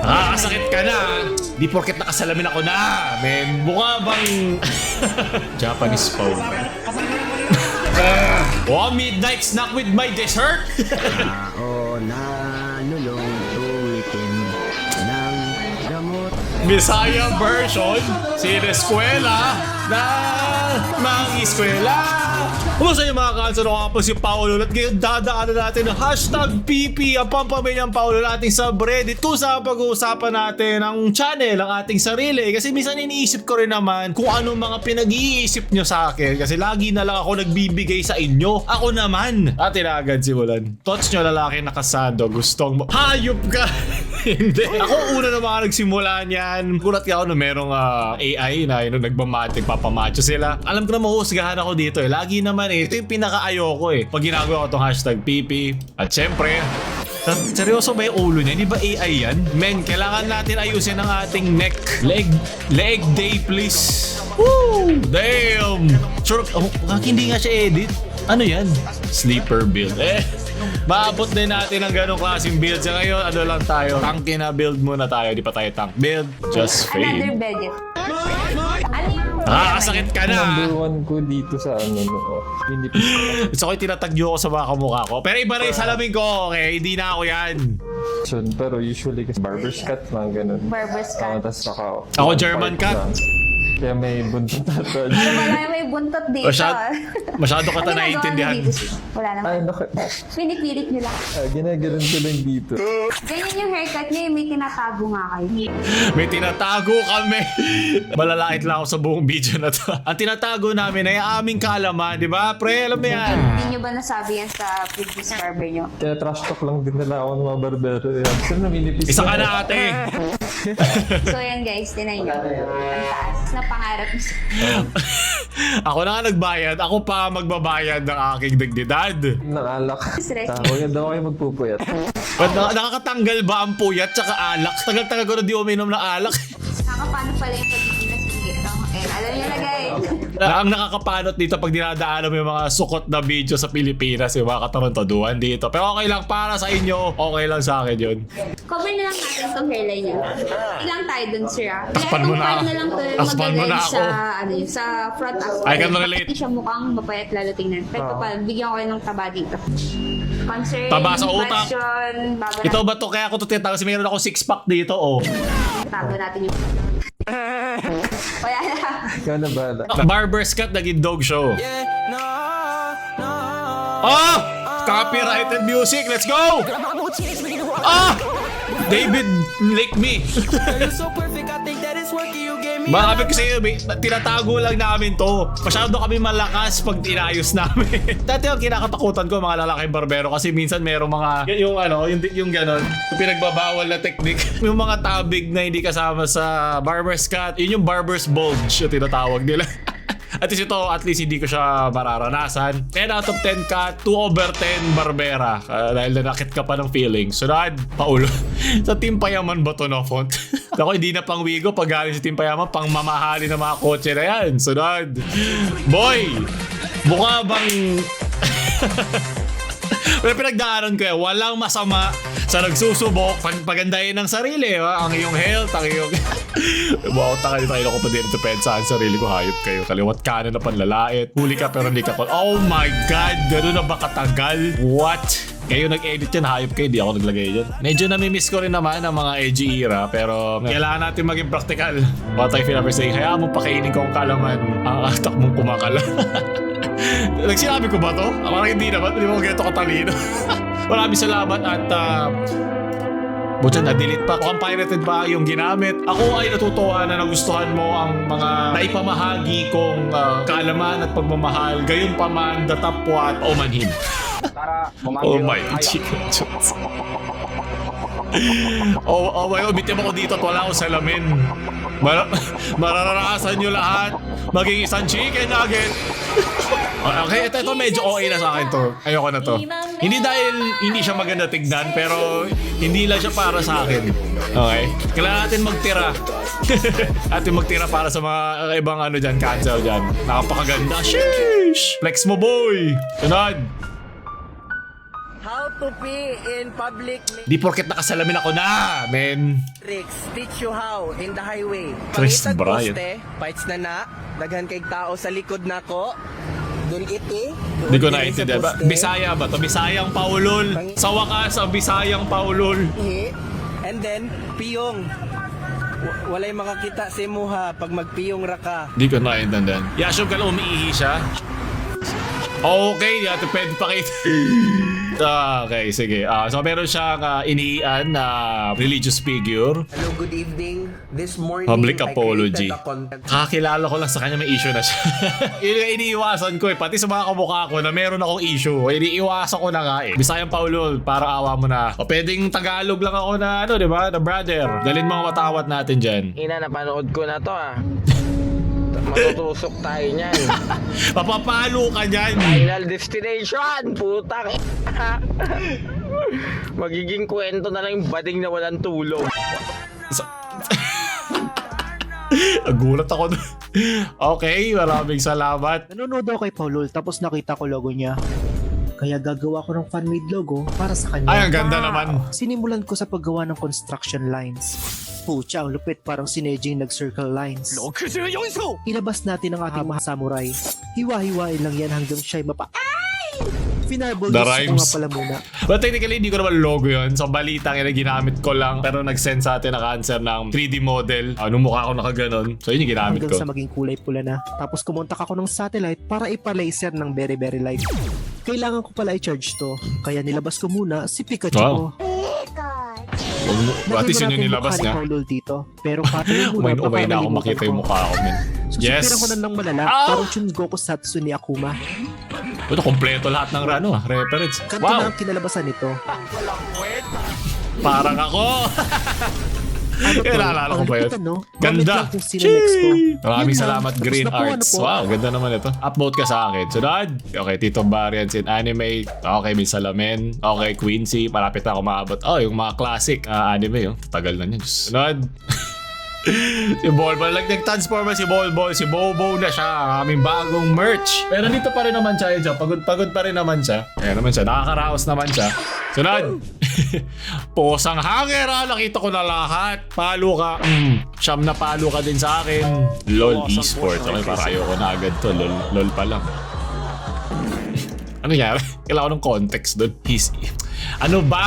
Nakakasakit ka na. Di porket nakasalamin ako na. Men, mukha bang Japanese phone. Midnight snack with my dessert. Tao na lulong tuwitin ng gamot. Bisaya version, sineskwela na mang-eskwela. Kumusta yung mga kanso? Ako po si Paolo at ngayon dadaanan natin ang #PP ang pampamilyang Paolo nating subreddit kung saan pag-uusapan natin ang channel, ang ating sarili. Kasi minsan iniisip ko rin naman kung anong mga pinag-iisip nyo sa akin kasi lagi na lang ako nagbibigay sa inyo. Ako naman. At agad simulan. Thoughts nyo lalaki nakasando, gustong hayop ka. Hindi. Ako una na mga nagsimula niyan. Kulat ka ako na merong AI na nagmamatic, papamacho sila. Alam ko na mahusgahan ako dito eh. Lagi naman eh. Ito yung pinaka-ayoko eh. Pag ginagawa ko itong #PP. At syempre, seryoso ba yung ulo niya? Hindi ba AI yan? Men, kailangan natin ayusin ang ating neck. Leg day please. Woo! Damn! Sure, hindi nga siya edit. Ano yan? Sleeper build. Maabot din natin ang ganong klaseng build. Sa ngayon, ano lang tayo? Tanky na build muna tayo. Di pa tayo tank build. Just fade. Another budget. Nakakasakit ka na. Number 1 ko dito sa Philippines. Gusto ko yung tinatagyo ko sa mga kamukha ko. Pero iba na yung salamin ko, okay? Hindi na ako yan. Pero usually kasi barber's cut, mga ganun. Barber's cut. Tapos Ako German cut. Kaya may buntot natin. Wala may buntot dito. Masyado ka Ano na naiintindihan. Wala naman. Ay, naku. Pinipilit nyo lang. Ginagalan ko lang dito. Ganyan yung haircut niya, may tinatago nga kayo. May tinatago kami. Malalait lang ako sa buong video na to. Ang tinatago namin ay aming kaalaman, di ba? Pre, alam mo yan. Hindi nyo ba nasabi yan sa previous barber nyo? Kaya trash talk lang din nila ako ng mga barbero. Saan naminipis Isa ka na ate. So yan guys, tinan nyo. Ang taas na pangarap nyo. Ako na nga nagbayad. Ako pa magbabayad ng aking dignidad. Ng alak. Stress. Huwag daw kayo magpupuyat. Nakakatanggal ba ang puyat tsaka alak? Tagal-tagal ko na di uminom ng alak. Nakapano pala yung pagiging nasingit. Alam nyo na guys. Ang nakakapanot dito pag dinadaanan mo yung mga sukot na video sa Pilipinas, yung mga katarantaduhan dito. Pero okay lang para sa inyo, okay lang sa akin yun. Cover na lang natin itong hairline nyo. Ilang tayo dun, sir. Aspan mo na. na lang to Aspan mo na ako. sa front after. I can relate. Hindi siya mukhang mapayat lalo tingnan. Pero pa, bigyan ko kayo ng taba dito. Concern, Taba sa utak. question, bago Ito ba to? Kaya ako to tinatawag kasi mayroon ako 6-pack dito, oh. tago natin yung... Kaya na. Ikaw na bala. Barber's cut naging dog show. Oh! Copyrighted music, let's go! Ah! David lick me. Bakit kasi tinatago lang namin to. Masyado kami malakas pag inayos namin. Dati ang kinakatakutan ko mga lalaking barbero kasi minsan merong mga yung ganon, yung pinagbabawal na technique. Yung mga tabig na hindi kasama sa barber's cut, yun yung barber's bulge yung tinatawag nila. At least hindi ko siya mararanasan. 10 out of 10 cut, 2/10 barbera. Dahil nanakit ka pa ng feeling. Sunod, Paulo. Sa Team Payaman ba to, no, font? Ako, hindi na pang Wigo. Pag galing sa Team Payaman, pang mamahali ng mga kotse na yan. Sunod. Boy! Mukha bang... Pero pinagdaanan ko yan, walang masama sa nagsusubok, pagandahin ng sarili. Ang iyong health, ang iyong... Wow, tayo ko pa din ito pensa ang sarili ko. Hayop kayo. Kaliwat kanan na panlalait. Huli ka pero hindi ka pa... Oh my God! Gano'n na ba katagal? What? Kayo nag-edit yan, hayop kayo. Di ako naglagay dyan. Medyo namimiss ko rin naman ang mga edgy era. Pero kailangan natin maging practical. What I feel ever saying, kaya mo pakainin ko ang kalaman. Ang atak mong kumakala. Nagsinabi ko ba to? Parang hindi naman. Hindi mo ganito katalino. Maraming salamat at Butya, na-delete pa. Mukhang pirated pa yung ginamit. Ako ay natutuwa na nagustuhan mo ang mga naipamahagi kong kaalaman at pagmamahal. Gayon pa man, datapwat o manhin. Oh my chicken. Oh my God, bitim ako dito at wala akong salamin. Mararanasan nyo lahat maging isang chicken nugget. Okay, ito medyo okay na sa akin to. Ayoko na to. Hindi dahil hindi siya maganda tignan, pero hindi lang siya para sa akin. Okay? Kailangan natin magtira. Atin magtira para sa mga ibang dyan, cancel dyan. Nakapakaganda. Sheesh! Flex mo, boy! Sunod! How to pee in public Di porket nakasalamin ako na, men. tricks. Teach you how in the highway. Chris Pangitag Bryan. poste, fights na, daghan kay tao sa likod nako. Dun iti. Di ko naintindihan ba? Bisaya ba to? Bisayang Paulol. Sa wakas, ang Bisayang Paulol. And then, piyong. Walay makakita si Muha pag magpiyong raka. Di ko naintindihan. I-assume ka lang umiihi siya. Okay, yato pwede pakita. Okay, sige. So meron siyang iniian na religious figure. Hello, good evening. This morning, Public I apology. created a content. Kakilala ko lang sa kanya may issue na siya. Yun yung iniiwasan ko eh. Pati sa mga kamukha ko na meron akong issue. Iniiwasan ko na nga eh. Bisayang Paulol, para awa mo na. O pwedeng Tagalog lang ako na ano, di ba? Na brother. Dalin mga matawat natin dyan. Ina, napanood ko na to Matutusok tayo niyan. Papapalo ka dyan. Final destination! Putang magiging kwento na lang yung bading na walang tulog. Nagulat ako doon. Okay, maraming salamat. Nanonood ako kay Paulol tapos nakita ko logo niya. Kaya gagawa ko ng fan-made logo para sa kanya. Ay, ang ganda naman. Sinimulan ko sa paggawa ng construction lines. Pucha, ang lupit, parang si Neji yung nag-circle lines. Ilabas natin ang ating mga samurai. Hiwa-hiwain lang yan hanggang siya'y mapa... Finarbol The ko rhymes. nga pala muna. But technically, hindi ko naman logo yun. Sa balitang yun, ginamit ko lang. Pero nag-send sa atin ang answer ng 3D model. Nung mukha ko nakaganon. So yun yung ginamit Hanggang ko. sa maging kulay pula na. Tapos kumontak ako ng satellite para ipa-laser ng very very light. Kailangan ko pala i-charge to. Kaya nilabas ko muna si Pikachu Wow. ko. At least yun yung nilabas niya. Paulol dito. Pero patuloy muna Umay na ako makita yung mukha ko, men. Yes! Susupiran ko na ng malala. Ah! Parang Chungoku Satsu ni Akuma. Ito, kompleto lahat ng reference. Kanto na Wow! ang kinalabasan nito. Parang ako! Ano to? Naalala ko Ang ba yun? lupit, ano? Comment Ganda! lang kung sino next ko. Maraming Yun lang. salamat, Tapos Green na po, Arts. ano po? Wow, ganda naman ito. Upvote ka sa akin. Sunod. Okay, Tito Variants in Anime. Okay, may salamin. Okay, Quincy. Malapit na ako maabot. Oh, yung mga classic anime. Yung tagal na niya. Sunod. Si Bolbol, like nag-transformer si Bolbol, si Bobo na siya, ang aming bagong merch. Pero dito pa rin naman siya, pagod pa rin naman siya. Ayan naman siya, nakakaraos naman siya. Sunod. Posang hanger nakita ko na lahat. Palo ka. Siyam na palo ka din sa akin. LOL esports. Okay, para ayoko na agad to. LOL pa lang. Ano nangyari? Kailangan ko ng context doon. Ano ba?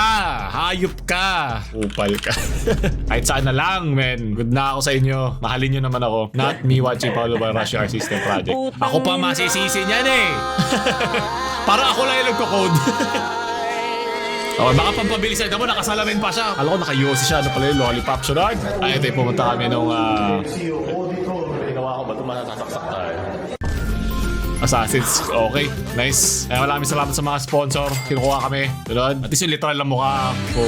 Hayop ka. Upal ka. Kahit saan na lang, men. Good na ako sa inyo. Mahalin nyo naman ako. Not me watching Paulo by Rush Our System Project. Ako pa masisisi niyan eh. Para ako lang yung nagko-code. Okay, baka pampabilisan mo, nakasalamin pa siya. Alam ko naka-UOC siya. Ano pala yung lollipop siya? Ay, ito pumunta kami nung... Ginawa ko ba ito masasaksak tayo? Assassins. Okay, nice. Maraming salamat sa mga sponsor. Kinukuha kami. Tulad. At least yung literal na mukha ko.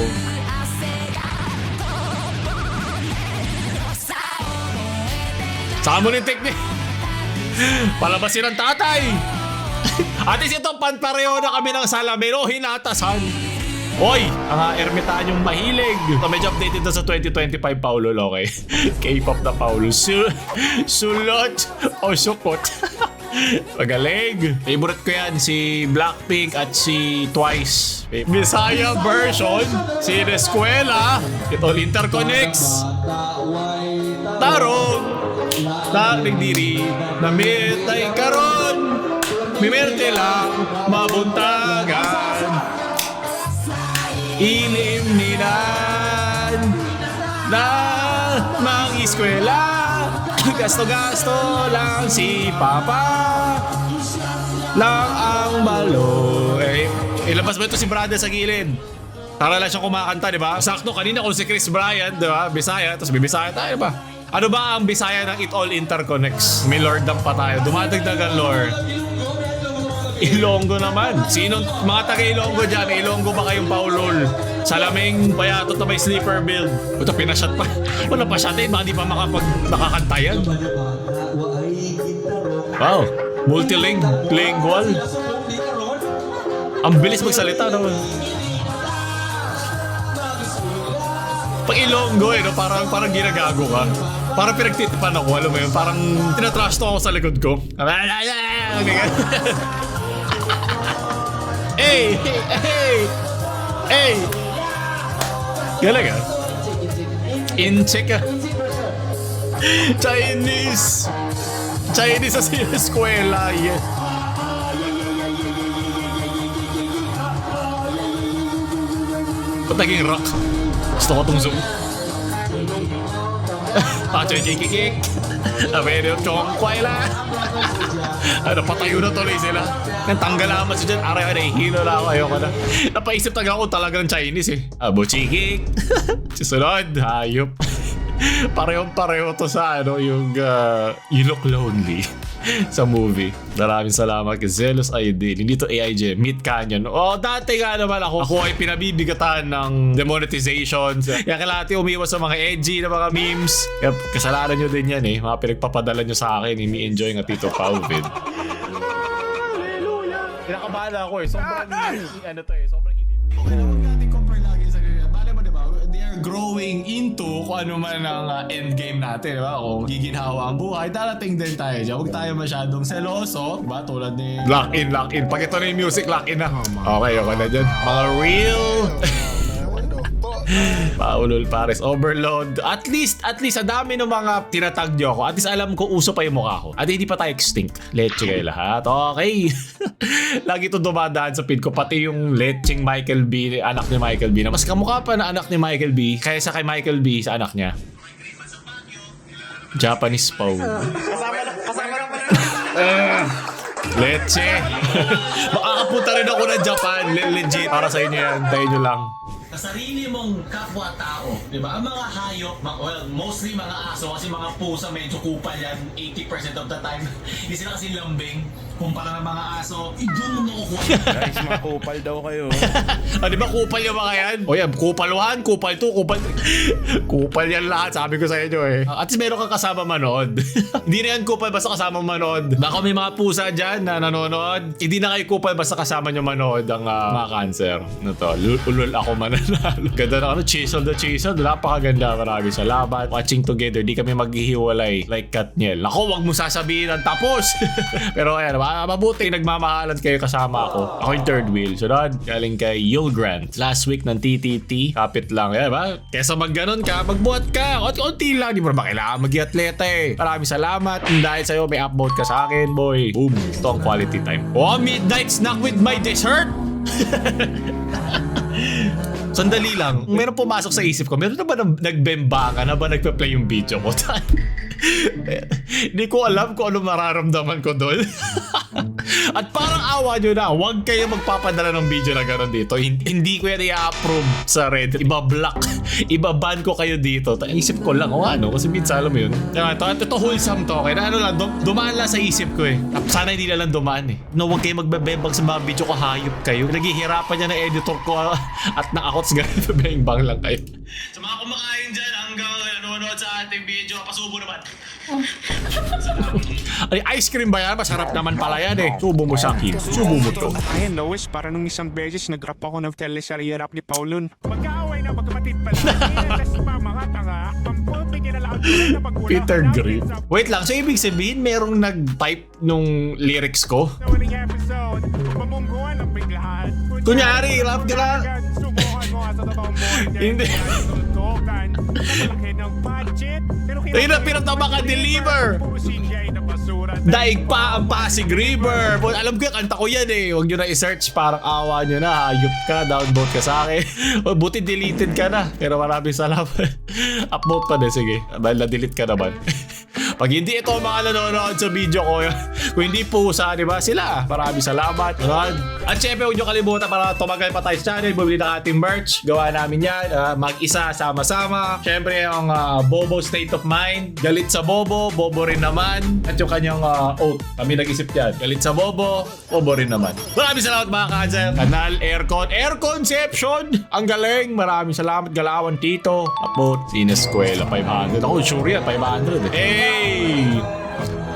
Saka mo yung technique. Palabasin ang tatay. At least ito, panpareho na kami ng salamin. O, hinatasan. Oy, ang ermitanyong mahilig. Medyo updated na sa 2025 Paulo, okay? K-pop na Paulo. Sulot o sukot. Magaling. Favorite ko yan, si Blackpink at si Twice. Bisaya version, si Escuela. Ito, Interconnects. Tarong. Nagdiri. Namitay karon. Mimerte lang. Mabuntagan. Ilimninan na mang eskwela. Gasto-gasto lang si Papa lang ang balo. Ilabas mo ito si Brother sa gilid. Tara lang siyang kumakanta, di ba? Sakto kanina kung si Chris Bryan, di ba? Bisaya, tapos may Bisaya tayo ba? Ano ba ang Bisaya ng It All Interconnects? May Lordam pa tayo. Dumadagdag ang lore. Ilonggo naman. Sino mga taga-Ilonggo dyan? May Ilonggo ba kayong Paulol? Salaming bayatot na may sleeper build. Ito, pinashot pa. Wala pa shot eh. Baka di pa makakantayan. Wow. Multilingual. Ang bilis magsalita naman. Pag Ilonggo eh, no? parang ginagago ka. Parang pinagtitipan ako, alam mo yun. Parang tinatrasto ako sa likod ko. Hey! Hey! Hey! Galing ah. Incheck ah. Chinese! Chinese sa eskwela. Yeah. Ba't naging rock? Gusto ko tong zoom. Kikikik. Pero chong kway la. Ano, patayo na tuloy sila. Tanggal naman siya dyan. Aray, hino na ako. Ayoko na. Napaisip talaga ako talagang Chinese eh. Abo chikik. Susunod, hayop. Parehong-pareho to sa ano, yung You Look Lonely sa movie. Maraming salamat kay Zelos ID. Hindi to AIJ, Meat Canyon. Dati nga naman ako ay pinabibigatan ng demonetization. Kaya kailangan umiwas sa mga edgy na mga memes. Kaya kasalanan nyo din yan eh. Mga pinagpapadala nyo sa akin. Imi-enjoy nga Tito Pauvid. Kinakabahan ako eh. Sobrang ano to eh. Sobrang hindi. Okay naman natin compare lagi sa ganyan. Bale mo diba? They are growing into kung ano man ang endgame natin. Diba? Kung giginhawa ang buhay, darating din tayo dyan. Huwag tayo masyadong seloso. Diba? Tulad ni lock in. Pag ito na yung music, lock in na. Okay na dyan. Mga real... Paulol Pares, Overload. At least sa dami ng mga tinatag nyo ako, at least alam ko uso pa yung mukha ko. At hindi pa tayo extinct. Leche kayo lahat. Okay. Lagi ito dumadaan sa feed ko. Pati yung lecheng Michael B, anak ni Michael B. Na mas kamukha pa na anak ni Michael B kaysa kay Michael B sa anak niya. Japanese Pau. Leche. Makakapunta rin ako ng Japan. Legit. Para sa inyo yan. Tayo nyo lang. Sa sarili mong kapwa-tao, di ba? Ang mga hayop, well, mostly mga aso kasi mga pusa medyo kupal yan 80% of the time. Hindi sila kasi lambing. Kumpara ng mga aso, doon mo nakukuha. Guys, mga kupal daw kayo. Di ba kupal yung mga yan? O yan, kupal 1, kupal 2, kupal 3. Kupal yan lahat, sabi ko sa inyo eh. At least meron kang kasama manood. Hindi na yan kupal basta kasama manood. Baka may mga pusa dyan na nanonood. Hindi na kayo kupal basta kasama nyo manood ang mga cancer. Ito, ulul ako mananalo. Ganda na chisel the chisel. Napakaganda, maraming salamat. Watching together, di kami maghihiwalay like Katniel. Ako, wag mo sasabihin ang tapos. Pero ayan, mabuti nagmamahalan kayo kasama ako. Ako yung third wheel. Sunod, galing kay Yul Grant. Last week ng TTT. Kapit lang. Yan ba? Kesa magganon ka, magbuhat ka. Unti lang. Di mo ba kailangan mag-atleta eh. Maraming salamat. Dahil sa'yo, may upvote ka sa akin, boy. Boom. Ito ang quality time. Midnight snack with my dessert. Sandali lang. Meron pumasok sa isip ko. Meron na ba nagbembangan na ba nagpa-play yung video ko? Hindi ko alam kung ano mararamdaman ko doon. At parang awa nyo na, huwag kayo magpapadala ng video na gano'n dito. Hindi ko yan i-approve sa Reddit. Iba-block. Iba-ban ko kayo dito. Isip ko lang, kasi minsan alam mo yun. Ito wholesome to. Kaya ano lang, dumaan lang sa isip ko eh. Sana hindi na lang dumaan eh. No, huwag kayo magbebembang sa mga video ko, hayop kayo. Naghihirapan niya ng editor ko at nakakots ganito, bang lang kayo. Sa mga kumakain dyan, hanggang nanonood sa ating video, pasubo naman. Ay, ice cream ba yan? Masarap naman pala yan eh. Subo mo sa akin. Subo mo to. Ayan, Lois, para nung isang beses nag-rap ako ng teleserye rap ni Paulun. Mag-aaway na magkamatid pala. Inas pa mga tanga. Pampulping na lang na pagwala. Peter Grip. Wait lang, so ibig sabihin merong nag-type nung lyrics ko? Sa waling episode, mamungguan ang biglahan. Kunyari, rap ka lang. Subukan mo nga sa totoong buhay. Hindi. Tultukan. Namalaki ng budget. Pinatama ka deliver. Daig pa ang Pasig River. Alam ko yung kanta ko yan eh. Huwag nyo na i-search. Parang awa nyo na. Hayop ka. Downvote ka sa akin. Buti deleted ka na. Pero maraming salamat. Upvote pa din. Sige. Na-delete ka naman. Pag hindi ito mga nanonood sa video ko, kung hindi pusa, di ba? Sila. Maraming salamat. At syempre, huwag nyo kalimutan para tumagal pa tayo sa channel. Bumili ng ating merch. Gawa namin yan. Mag-isa, sama-sama. Syempre, yung Bobo State of Mind. Galit sa Bobo, Bobo rin naman. At yung kanyang oath. Kami nag-isip yan. Galit sa Bobo, Bobo rin naman. Maraming salamat mga kanser. Kanal Aircon. Airconception! Ang galing. Maraming salamat. Galawan Tito. Upvote. Sineskwela 500. Ako sure yan. 500 eh. Hey!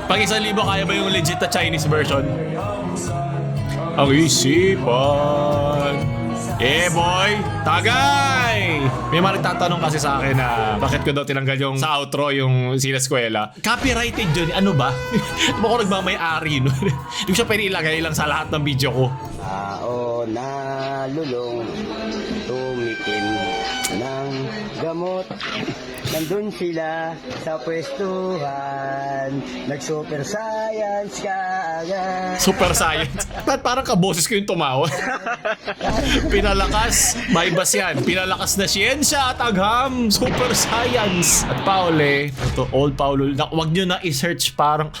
Pag 1,000 kaya ba yung legit na Chinese version? Ang isipan. Boy! Tagay! May mga nagtatanong kasi sa akin na bakit ko daw tinanggal yung sa outro yung sineskwela. Copyrighted yun. Ano ba? Di ba ako nagmamay-ari no? Hindi ko siya pwede ilagay lang sa lahat ng video ko. Tao na lulong gamot. Nandun sila sa pwestuhan, nag-super science ka agad. Super science. Ba't parang kaboses ko yung tumawa? Pinalakas, may bas yan. Pinalakas na siyensya at agham. Super science. At Paule, ito, old Paulo, wag nyo na i-search parang,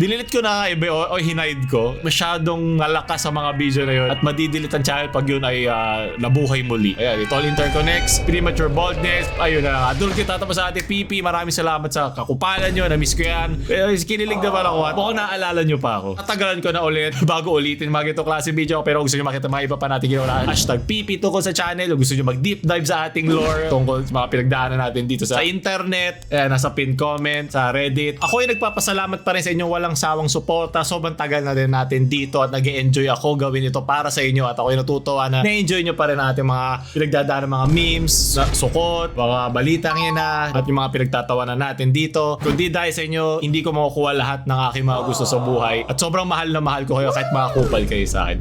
dinilit ko na iba o hinide ko. Masyadong nalakas sa mga video na yun at madidelete ang channel pag yun ay nabuhay muli. Ayan, ito all interconnects, premature baldness, ayun na. Doon kita tapos sa ating PP. Maraming salamat sa kakupalan nyo. Na-miss ko yan. Kinilig naman ako at mukhang naalala nyo pa ako. Tatagalan ko na ulit bago ulitin mga ganitong klase video. Pero kung gusto nyo makita mga iba pa natin ginawa, hashtag PP tungkol sa channel. Kung gusto nyo mag-deep dive sa ating lore tungkol sa mga pinagdaanan natin dito sa internet, nasa pin comment, sa Reddit. Ako ay nagpapasalamat pa rin sa inyong walang sawang suporta. Sobrang tagal na din natin dito at nag-enjoy ako gawin ito para sa inyo at ako ay natutuwa na na-enjoy nyo pa rin natin mga pinagdadaanan, mga memes, sukot, mga balitang yan at yung mga pinagtatawanan natin dito. Kundi dahil sa inyo, hindi ko makukuha lahat ng aking mga gusto sa buhay at sobrang mahal na mahal ko kayo kahit makakupal kayo sa akin.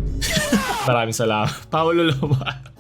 Maraming salamat. Paulo Loma.